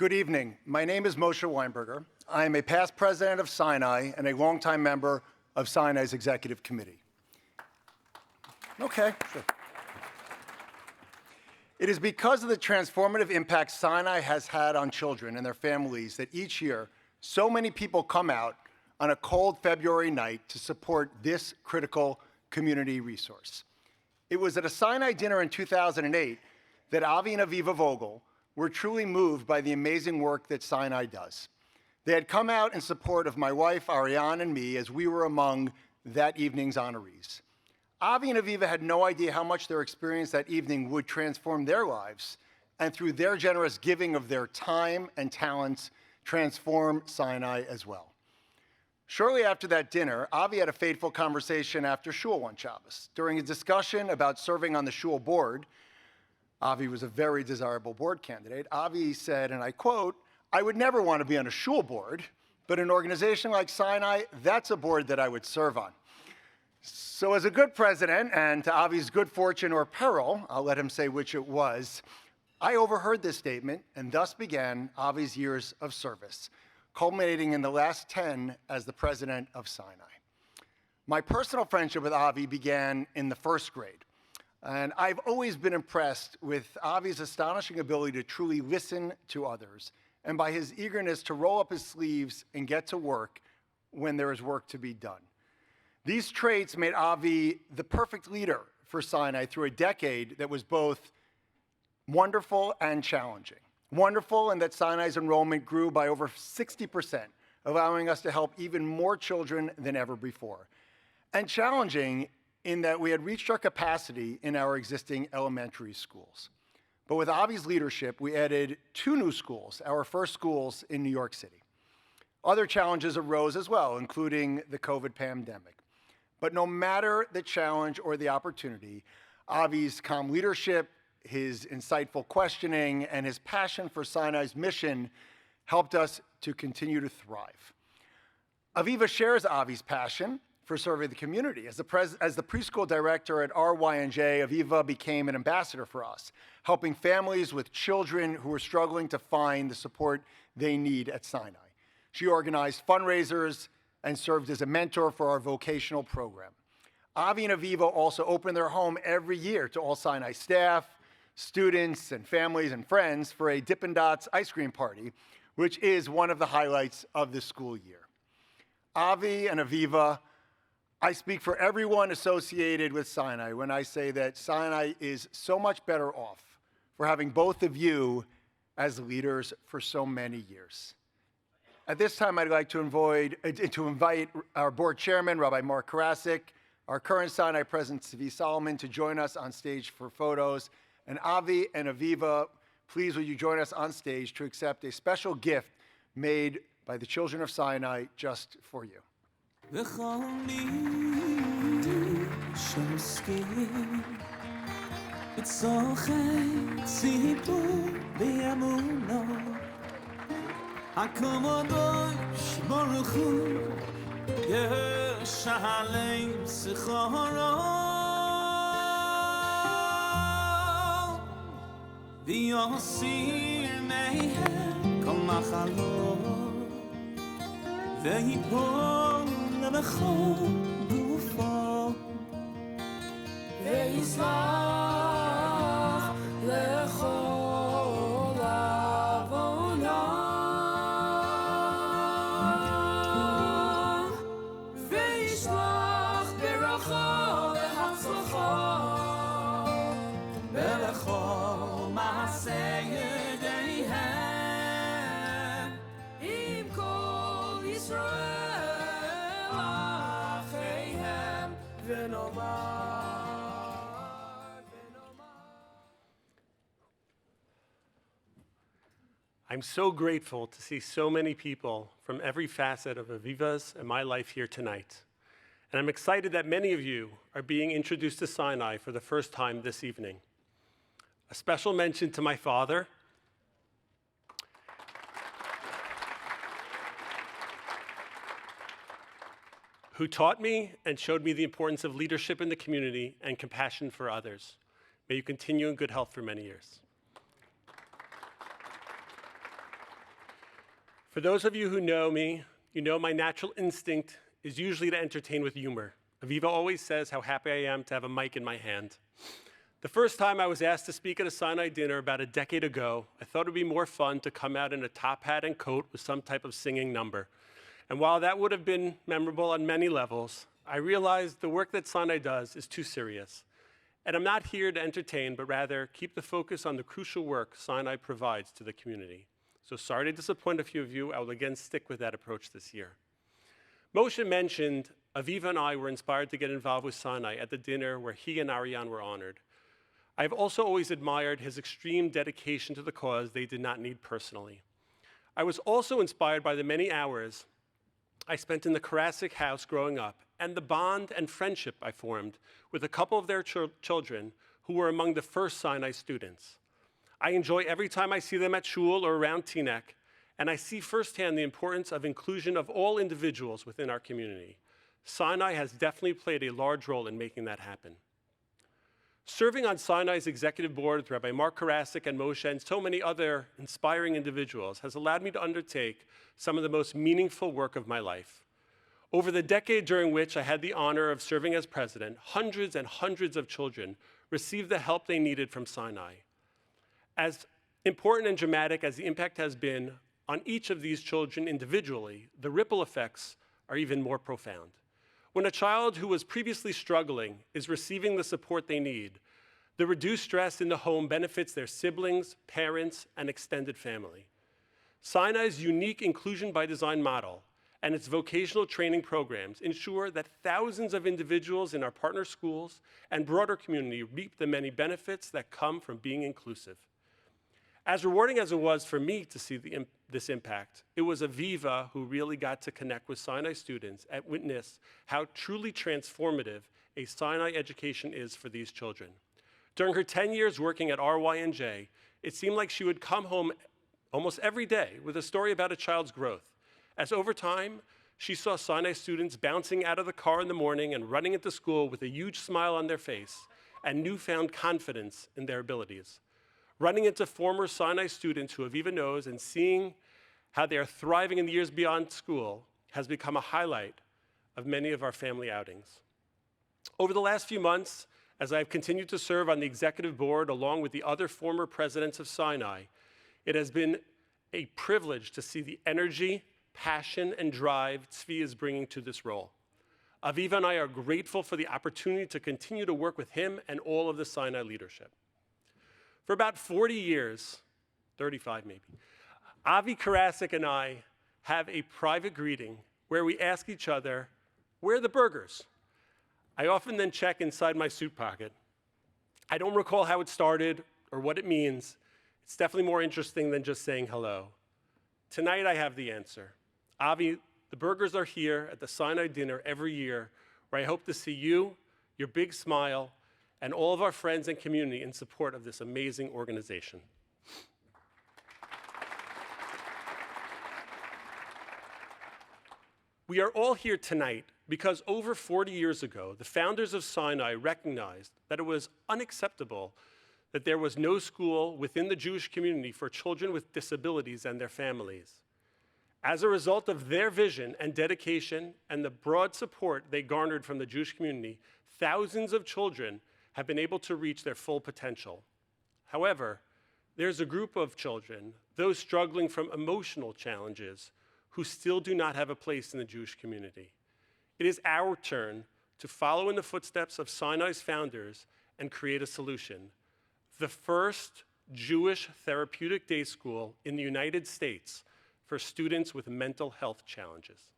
Good evening. My name is Moshe Weinberger. I am a past president of SINAI and a longtime member of SINAI's executive committee. Okay, sure. It is because of the transformative impact SINAI has had on children and their families that each year so many people come out on a cold February night to support this critical community resource. It was at a SINAI dinner in 2008 that Avi and Aviva Vogel were truly moved by the amazing work that SINAI does. They had come out in support of my wife, Ariane, and me as we were among that evening's honorees. Avi and Aviva had no idea how much their experience that evening would transform their lives, and through their generous giving of their time and talents, transform SINAI as well. Shortly after that dinner, Avi had a fateful conversation after shul one Shabbos. During a discussion about serving on the shul board, Avi was a very desirable board candidate. Avi said, and I quote, "I would never want to be on a shul board, but an organization like SINAI, that's a board that I would serve on." So as a good president, and to Avi's good fortune or peril, I'll let him say which it was, I overheard this statement and thus began Avi's years of service, culminating in the last 10 as the president of SINAI. My personal friendship with Avi began in the first grade. And I've always been impressed with Avi's astonishing ability to truly listen to others and by his eagerness to roll up his sleeves and get to work when there is work to be done. These traits made Avi the perfect leader for SINAI through a decade that was both wonderful and challenging. Wonderful in that SINAI's enrollment grew by over 60%, allowing us to help even more children than ever before. And challenging in that we had reached our capacity in our existing elementary schools. But with Avi's leadership, we added 2 new schools, our first schools in New York City. Other challenges arose as well, including the COVID pandemic. But no matter the challenge or the opportunity, Avi's calm leadership, his insightful questioning, and his passion for SINAI's mission helped us to continue to thrive. Aviva shares Avi's passion for serving the community. As the preschool director at RYNJ, Aviva became an ambassador for us, helping families with children who were struggling to find the support they need at SINAI. She organized fundraisers and served as a mentor for our vocational program. Avi and Aviva also open their home every year to all SINAI staff, students, and families and friends for a Dippin' Dots ice cream party, which is one of the highlights of the school year. Avi and Aviva, I speak for everyone associated with SINAI when I say that SINAI is so much better off for having both of you as leaders for so many years. At this time, I'd like to invite our board chairman, Rabbi Mark Karasik, our current SINAI president, Zvi Solomon, to join us on stage for photos. And Avi and Aviva, please will you join us on stage to accept a special gift made by the children of SINAI just for you. לכל גופו ויסלח לכל עוונו וישלח ברכה והצלחה ולכל מעשה ידיהם עם כל ישראל I'm so grateful to see so many people from every facet of Aviva's and my life here tonight. And I'm excited that many of you are being introduced to SINAI for the first time this evening. A special mention to my father, who taught me and showed me the importance of leadership in the community and compassion for others. May you continue in good health for many years. For those of you who know me, you know my natural instinct is usually to entertain with humor. Aviva always says how happy I am to have a mic in my hand. The first time I was asked to speak at a SINAI dinner about a decade ago, I thought it would be more fun to come out in a top hat and coat with some type of singing number. And while that would have been memorable on many levels, I realized the work that SINAI does is too serious. And I'm not here to entertain, but rather keep the focus on the crucial work SINAI provides to the community. So sorry to disappoint a few of you. I will again stick with that approach this year. Moshe mentioned Aviva and I were inspired to get involved with SINAI at the dinner where he and Ariane were honored. I've also always admired his extreme dedication to the cause they did not need personally. I was also inspired by the many hours I spent in the Karasik house growing up and the bond and friendship I formed with a couple of their children who were among the first SINAI students. I enjoy every time I see them at shul or around Teaneck, and I see firsthand the importance of inclusion of all individuals within our community. SINAI has definitely played a large role in making that happen. Serving on SINAI's executive board with Rabbi Mark Karasik and Moshe and so many other inspiring individuals has allowed me to undertake some of the most meaningful work of my life. Over the decade during which I had the honor of serving as president, hundreds and hundreds of children received the help they needed from SINAI. As important and dramatic as the impact has been on each of these children individually, the ripple effects are even more profound. When a child who was previously struggling is receiving the support they need, the reduced stress in the home benefits their siblings, parents, and extended family. SINAI's unique inclusion by design model and its vocational training programs ensure that thousands of individuals in our partner schools and broader community reap the many benefits that come from being inclusive. As rewarding as it was for me to see this impact, it was Aviva who really got to connect with SINAI students and witness how truly transformative a SINAI education is for these children. During her 10 years working at RYNJ, it seemed like she would come home almost every day with a story about a child's growth. As over time, she saw SINAI students bouncing out of the car in the morning and running into school with a huge smile on their face and newfound confidence in their abilities. Running into former SINAI students who Aviva knows and seeing how they are thriving in the years beyond school has become a highlight of many of our family outings. Over the last few months, as I've continued to serve on the executive board along with the other former presidents of SINAI, it has been a privilege to see the energy, passion, and drive Tzvi is bringing to this role. Aviva and I are grateful for the opportunity to continue to work with him and all of the SINAI leadership. For about 40 years, 35 maybe, Avi Karasik and I have a private greeting where we ask each other, "Where are the burgers?" I often then check inside my suit pocket. I don't recall how it started or what it means. It's definitely more interesting than just saying hello. Tonight I have the answer. Avi, the burgers are here at the SINAI dinner every year, where I hope to see you, your big smile, and all of our friends and community in support of this amazing organization. We are all here tonight because over 40 years ago, the founders of SINAI recognized that it was unacceptable that there was no school within the Jewish community for children with disabilities and their families. As a result of their vision and dedication and the broad support they garnered from the Jewish community, thousands of children have been able to reach their full potential. However, there's a group of children, those struggling from emotional challenges, who still do not have a place in the Jewish community. It is our turn to follow in the footsteps of SINAI's founders and create a solution. The first Jewish therapeutic day school in the United States for students with mental health challenges.